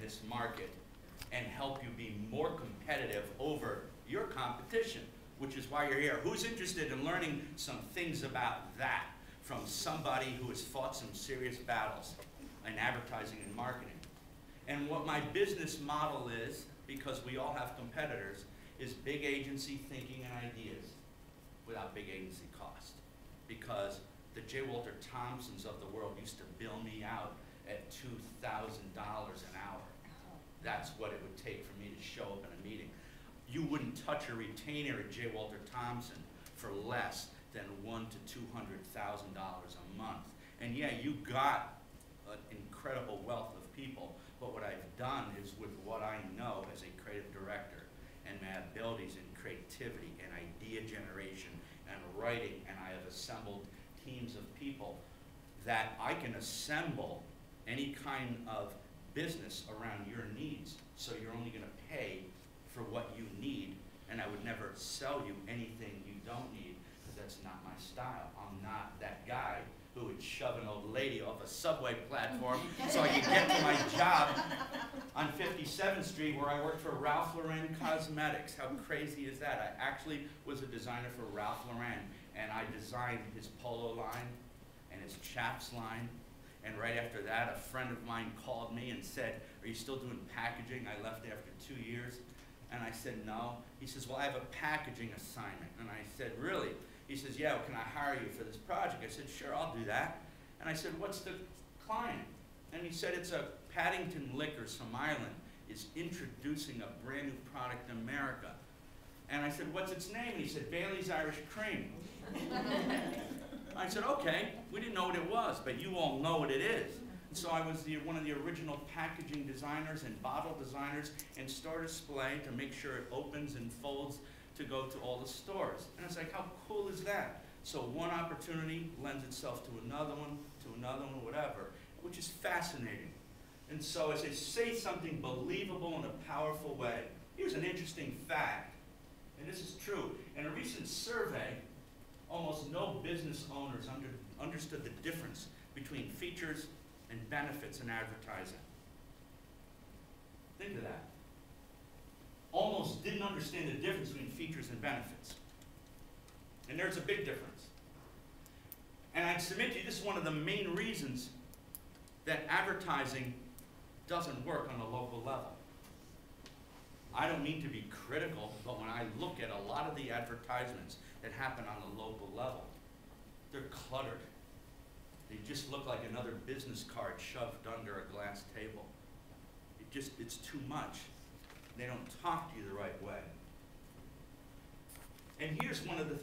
this market and help you be more competitive over your competition, which is why you're here. Who's interested in learning some things about that from somebody who has fought some serious battles in advertising and marketing? And what my business model is, because we all have competitors, is big agency thinking and ideas without big agency cost. Because the J. Walter Thompsons of the world used to bill me out at $2,000 an hour. That's what it would take for me to show up in a meeting. You wouldn't touch a retainer at J. Walter Thompson for less than $100,000 to $200,000 a month. And yeah, you got an incredible wealth of people, but what I've done is with what I know as a creative director and my abilities in creativity and idea generation and writing, and I have assembled teams of people that I can assemble any kind of business around your needs, so you're only going to pay for what you need, and I would never sell you anything you don't need, because that's not my style. I'm not that guy who would shove an old lady off a subway platform so I could get to my job on 57th Street where I worked for Ralph Lauren Cosmetics. How crazy is that? I actually was a designer for Ralph Lauren, and I designed his polo line and his chaps line. And right after that, a friend of mine called me and said, "Are you still doing packaging?" I left after 2 years. And I said, "No." He says, "Well, I have a packaging assignment." And I said, "Really?" He says, "Yeah, well, can I hire you for this project?" I said, "Sure, I'll do that." And I said, "What's the client?" And he said, "It's a Paddington Liquors from Ireland is introducing a brand new product in America." And I said, "What's its name?" And he said, "Bailey's Irish Cream." I said, "Okay." We didn't know what it was, but you all know what it is. And so I was one of the original packaging designers and bottle designers and store display to make sure it opens and folds to go to all the stores. And it's like, how cool is that? So one opportunity lends itself to another one, whatever, which is fascinating. And so as I say something believable in a powerful way, here's an interesting fact, and this is true. In a recent survey, almost no business owners understood the difference between features and benefits in advertising. Think of that. Almost didn't understand the difference between features and benefits. And there's a big difference. And I'd submit to you, this is one of the main reasons that advertising doesn't work on a local level. I don't mean to be critical, but when I look at a lot of the advertisements that happen on the local level, they're cluttered. They just look like another business card shoved under a glass table. It's too much. They don't talk to you the right way. And here's one of the